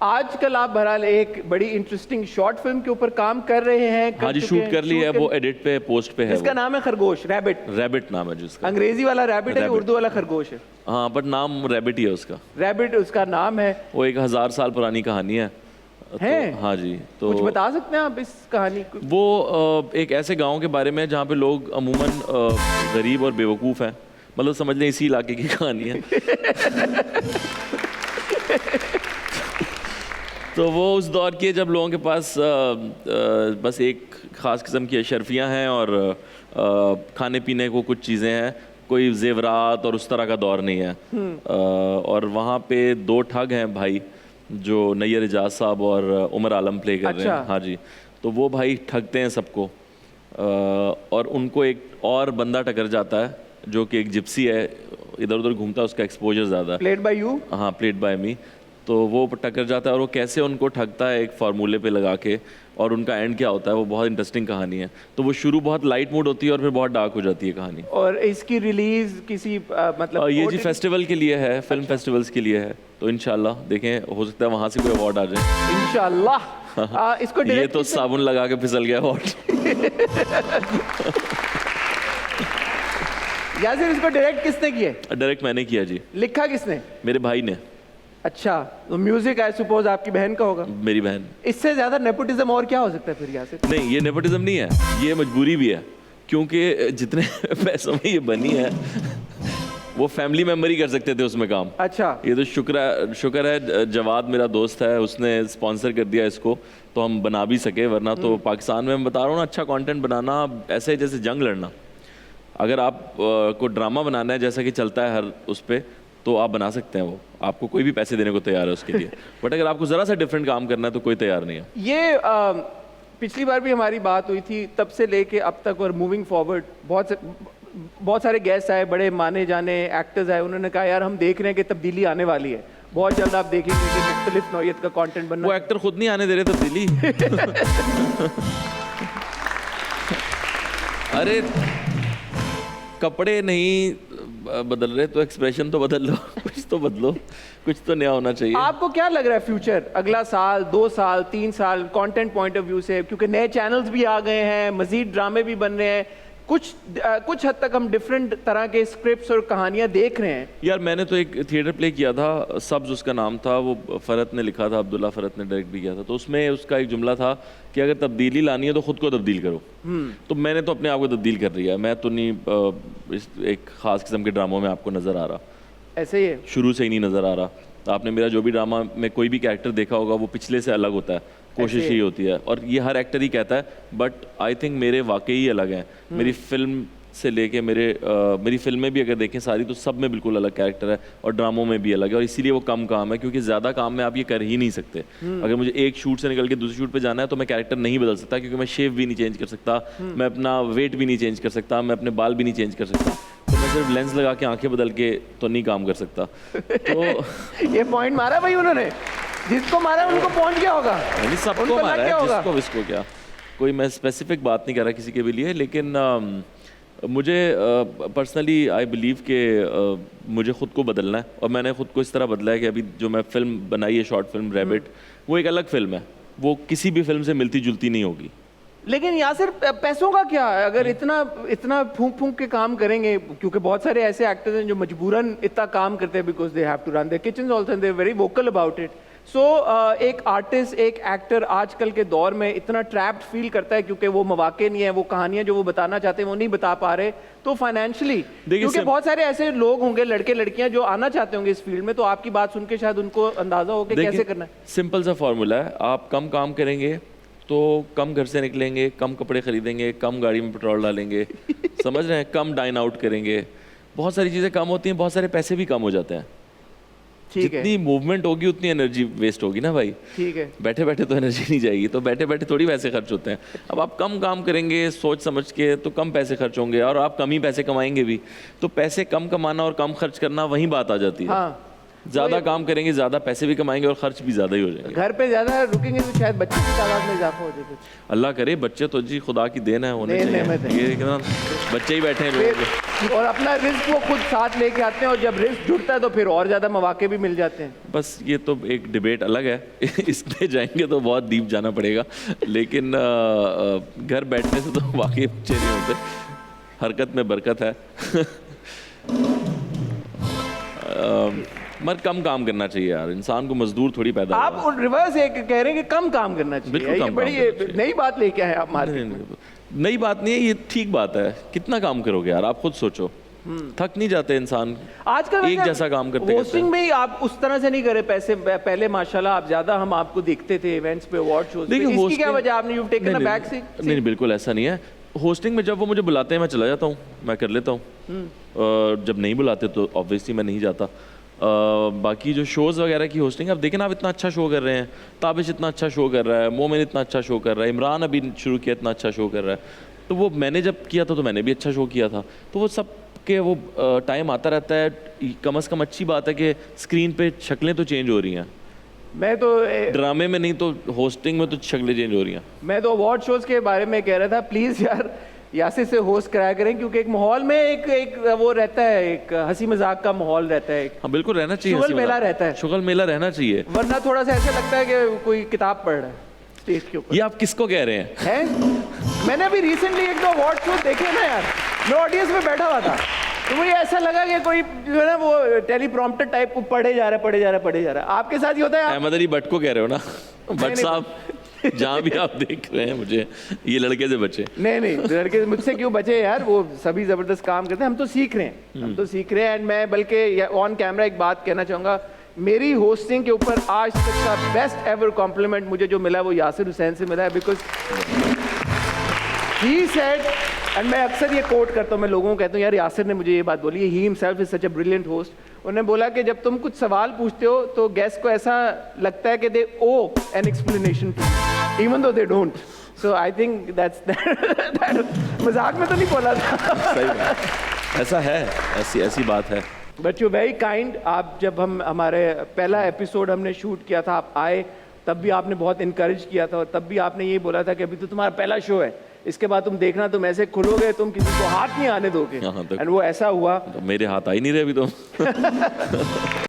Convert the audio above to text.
आजकल आप बहरहाल एक बड़ी इंटरेस्टिंग शॉर्ट फिल्म के ऊपर काम कर रहे हैं। हाँ जी, शूट कर ली है, वो एडिट पे पोस्ट पे है। इसका नाम है खरगोश, रैबिट। रैबिट नाम है जिसका। अंग्रेजी वाला रैबिट है, उर्दू वाला खरगोश है। हाँ, बट नाम रैबिट ही है उसका। रैबिट उसका नाम है। वो 1000 साल पुरानी कहानी है। है? हाँ जी। तो कुछ बता सकते हैं आप इस कहानी को? वो एक ऐसे गांव के बारे में जहाँ पे लोग अमूमन गरीब और बेवकूफ़ हैं, मतलब समझ लें इसी इलाके की कहानी है। तो वो उस दौर की है जब लोगों के पास बस एक ख़ास किस्म की अशरफियाँ हैं और खाने पीने को कुछ चीज़ें हैं, कोई जेवरात और उस तरह का दौर नहीं है। और वहाँ पे 2 ठग हैं भाई, जो नैयर एजाज साहब और उमर आलम प्ले कर रहे हैं। हाँ जी। तो वो भाई ठगते हैं सबको, और उनको एक और बंदा टकर जाता है जो कि एक जिप्सी है, इधर उधर घूमता है, उसका एक्सपोजर ज़्यादा है। Played by you? हाँ, प्लेड बाय मी। तो वो टक्कर जाता है और वो कैसे उनको ठगता है एक फार्मूले पे लगा के, और उनका एंड क्या होता है, वो बहुत इंटरेस्टिंग कहानी है। तो वो शुरू बहुत लाइट मूड होती है और फिर बहुत डार्क हो जाती है कहानी। और इसकी रिलीज किसी मतलब ये जी फेस्टिवल के लिए है, फिल्म फेस्टिवल्स के लिए है, तो इंशाल्लाह देखें, हो सकता है वहाँ से कोई अवार्ड आ जाए इंशाल्लाह। इसको ये तो साबुन लगा के फिसल गया अवार्ड। यासिर, इसको डायरेक्ट किसने किया? डायरेक्ट मैंने किया जी। लिखा किसने? मेरे भाई ने। अच्छा, तो म्यूजिक आई सपोज आपकी बहन का होगा? मेरी बहन। इससे ज्यादा नेपोटिज्म और क्या हो सकता है फिर यासिर? नहीं, ये नेपोटिज्म नहीं है, ये मजबूरी भी है, क्योंकि जितने पैसों में ये बनी है वो फैमिली मेम्बर ही कर सकते थे उसमें काम। अच्छा। ये तो शुक्र है जवाद मेरा दोस्त है, उसने स्पॉन्सर कर दिया इसको, तो हम बना भी सके, वरना तो पाकिस्तान में मैं बता रहा हूँ ना, अच्छा कंटेंट बनाना ऐसे जैसे जंग लड़ना। अगर आप को ड्रामा बनाना है जैसा कि चलता है हर उस पर, तो आप बना सकते हैं, वो आपको कोई भी पैसे देने को तैयार है उसके लिए। बट अगर आपको ज़रा सा डिफरेंट काम करना है तो कोई तैयार नहीं है। ये पिछली बार भी हमारी बात हुई थी, तब से लेके अब तक और मूविंग फॉरवर्ड बहुत सारे गेस्ट आए, बड़े माने जाने एक्टर्स आए, उन्होंने कहा यार हम देख रहे हैं कि तब्दीली आने वाली है, बहुत जल्द आप देखेंगे कि मुख्तलिफ नौइयत का कंटेंट बनना। वो एक्टर खुद नहीं आने दे रहे तब्दीली। अरे कपड़े नहीं बदल रहे तो एक्सप्रेशन तो बदल लो, कुछ तो बदलो, कुछ तो नया होना चाहिए। आपको क्या लग रहा है फ्यूचर, अगला साल, 2 साल, 3 साल कंटेंट पॉइंट ऑफ व्यू से? क्योंकि नए चैनल्स भी आ गए हैं, मजीद ड्रामे भी बन रहे हैं, कुछ हद तक हम डिफरेंट तरह के स्क्रिप्ट्स और कहानियां देख रहे हैं। यार मैंने तो एक थिएटर प्ले किया था, सब्ज उसका नाम था, वो फरत ने लिखा था, अब्दुल्ला फरत ने डायरेक्ट भी किया था। तो उसमें उसका एक जुमला था कि अगर तब्दीली लानी है तो ख़ुद को तब्दील करो। तो मैंने तो अपने आप को तब्दील कर लिया है, मैं तो नहीं एक ख़ास किस्म के ड्रामों में आपको नज़र आ रहा, ऐसे ही है, शुरू से ही नहीं नज़र आ रहा। आपने मेरा जो भी ड्रामा में कोई भी कैरेक्टर देखा होगा वो पिछले से अलग होता है, कोशिश ही होती है, और ये हर एक्टर ही कहता है, बट आई थिंक मेरे वाकई अलग हैं। मेरी फिल्म से लेके मेरी फिल्में भी अगर देखें सारी, तो सब में बिल्कुल अलग कैरेक्टर है, और ड्रामों में भी अलग है, और इसीलिए वो कम काम है, क्योंकि ज़्यादा काम में आप ये कर ही नहीं सकते। अगर मुझे एक शूट से निकल के दूसरे शूट पे जाना है तो मैं कैरेक्टर नहीं बदल सकता, क्योंकि मैं शेव भी नहीं चेंज कर सकता, मैं अपना वेट भी नहीं चेंज कर सकता, मैं अपने बाल भी नहीं चेंज कर सकता, तो मैं सिर्फ लेंस लगा के आंखें बदल के तो नहीं काम कर सकता। तो ये पॉइंट मारा भाई उन्होंने, जिसको मारा उनको पहुंच गया होगा। नहीं, सबको मारा है, जिसको इसको क्या, कोई मैं स्पेसिफिक बात नहीं कर रहा किसी के भी लिए, लेकिन मुझे पर्सनली आई बिलीव कि मुझे ख़ुद को बदलना है, और मैंने ख़ुद को इस तरह बदला है कि अभी जो मैं फ़िल्म बनाई है, शॉर्ट फिल्म रैबिट, वो एक अलग फ़िल्म है, वो किसी भी फिल्म से मिलती जुलती नहीं होगी। लेकिन यासिर, पैसों का क्या है? अगर इतना फूंक फूंक के काम करेंगे, क्योंकि बहुत सारे ऐसे एक्टर्स हैं जो मजबूरन इतना काम करते हैं because they have to run their kitchens also and they are very vocal about it. So एक आर्टिस्ट, एक एक्टर आजकल के दौर में इतना ट्रैप्ड फील करता है, क्योंकि वो मौके नहीं है, वो कहानियां जो वो बताना चाहते हैं वो नहीं बता पा रहे, तो फाइनेंशियली, क्योंकि बहुत सारे ऐसे लोग होंगे, लड़के लड़कियां जो आना चाहते होंगे इस फील्ड में, तो आपकी बात सुन के शायद उनको अंदाजा हो कि कैसे करना है। सिंपल सा फॉर्मूला है, आप कम काम करेंगे तो कम घर से निकलेंगे, कम कपड़े खरीदेंगे, कम गाड़ी में पेट्रोल डालेंगे, समझ रहे हैं, कम डाइन आउट करेंगे, बहुत सारी चीज़ें कम होती हैं, बहुत सारे पैसे भी कम हो जाते हैं। जितनी मूवमेंट होगी उतनी एनर्जी वेस्ट होगी ना भाई। ठीक है, बैठे बैठे तो एनर्जी नहीं जाएगी, तो बैठे बैठे थोड़ी पैसे खर्च होते हैं। अब आप कम काम करेंगे सोच समझ के तो कम पैसे खर्च होंगे, और आप कम ही पैसे कमाएंगे भी, तो पैसे कम कमाना और कम खर्च करना, वही बात आ जाती है। हाँ। ज़्यादा काम करेंगे, ज़्यादा पैसे भी कमाएंगे और खर्च भी ज़्यादा ही हो जाएंगे। घर पे ज़्यादा रुकेंगे तो शायद बच्चों की तादाद में इजाफा हो जाए। अल्लाह करे, बच्चे तो जी खुदा की देन है, होने देन नेमत चाहिए। ये कितना बच्चे ही बैठे हैं लोगों के। फिर और अपना रिस्क वो खुद साथ लेके आते हैं, और जब रिस्क जुड़ता है तो फिर और ज़्यादा मौके भी मिल जाते हैं। बस ये तो एक डिबेट अलग है इस पे जाएंगे तो बहुत डीप जाना पड़ेगा, लेकिन घर बैठने से तो वाकई बच्चे नहीं होते, हरकत में बरकत है। मगर कम काम करना चाहिए यार, इंसान को मजदूर थोड़ी पैदा आप रिवर्स एक कह रहे हैं कि कम काम करना बिल्कुल चाहिए, ये कम बड़ी काम करना चाहिए। नई बात लेके आए आप मार्केट में। नई बात नहीं है, ये ठीक बात है। कितना काम करोगे यार, आप खुद सोचो, थक नहीं जाते इंसान आजकल एक जैसा काम करते होस्टिंग में ही आप उस तरह से नहीं करे पैसे, पहले माशाल्लाह आप ज्यादा, हम आपको देखते थे इवेंट्स पे, अवार्ड शोज पे, देखिए, इसकी क्या hosting- वजह, आपने you taken a back seat? नहीं, बिल्कुल ऐसा नहीं है। होस्टिंग में जब वो मुझे बुलाते हैं मैं चला जाता हूँ, मैं कर लेता हूँ। जब नहीं बुलाते तो ऑब्वियसली मैं नहीं जाता। बाकी जो शोज़ वगैरह की होस्टिंग, आप देखें ना, आप इतना अच्छा शो कर रहे हैं, ताबिश इतना अच्छा शो कर रहा है, मोमिन इतना अच्छा शो कर रहा है, इमरान अभी शुरू किया इतना अच्छा शो कर रहा है, तो वो मैंने जब किया था तो मैंने भी अच्छा शो किया था, तो वो सब के वो टाइम आता रहता है। कम से कम अच्छी बात है कि स्क्रीन पे शक्लें तो चेंज हो रही हैं, मैं तो ड्रामे में नहीं तो होस्टिंग में तो शक्लें चेंज हो रही हैं। मैं तो अवार्ड शोज के बारे में कह रहा था, प्लीज यार यासिर से होस्ट कराया करें, क्योंकि एक माहौल में एक वो रहता है, एक हंसी मजाक का माहौल रहता है, हाँ बिल्कुल रहना चाहिए, शुगल हंसी मेला मजाक। रहता है। शुगल मेला रहना चाहिए, वरना थोड़ा सा ऐसा लगता है कि कोई किताब पढ़ रहा है स्टेज के ऊपर। ये आप किसको कह रहे हैं? है, मैंने अभी रिसेंटली एक दो अवार्ड शो देखे ना यार, मैं ऑडियंस में बैठा हुआ था, तो मुझे ऐसा लगा कि कोई जो है ना वो टेलीप्रॉम्प्टर टाइप को पढ़े जा रहा है। आपके साथ ही होता है? अहमद अली भट्ट को कह रहे हो ना? भट्ट नहीं। साहब, जहाँ भी आप देख रहे हैं मुझे, ये लड़के से बचे। नहीं, लड़के मुझसे क्यों बचे यार, वो सभी जबरदस्त काम करते हैं, हम तो सीख रहे हैं। एंड मैं बल्कि ऑन कैमरा एक बात कहना चाहूँगा, मेरी होस्टिंग के ऊपर आज तक का बेस्ट एवर कॉम्प्लीमेंट मुझे जो मिला वो यासिर हुसैन से मिला है, बिकॉज ही सेड, एंड मैं अक्सर ये कोट करता हूँ, मैं लोगों को कहता हूँ यार यासिर ने मुझे ये बात बोली है, he himself is such a brilliant host. उन्होंने बोला कि जब तुम कुछ सवाल पूछते हो तो गेस्ट को ऐसा लगता है कि they owe an explanation to, even though they don't. So I think that's मजाक में तो नहीं बोला था। सही बात, ऐसा है, ऐसी बात है। But you very kind. आप जब हम हमारे पहला एपिसोड हमने शूट किया था, आप आए, तब भी आपने बहुत इनकरेज किया था, और तब भी आपने यही बोला था कि अभी तो तुम्हारा पहला शो है, इसके बाद तुम देखना, तुम ऐसे खुलोगे, तुम किसी को हाथ नहीं आने दोगे, यहाँ तक। एंड वो ऐसा हुआ। मेरे हाथ आ ही नहीं रहे अभी तो।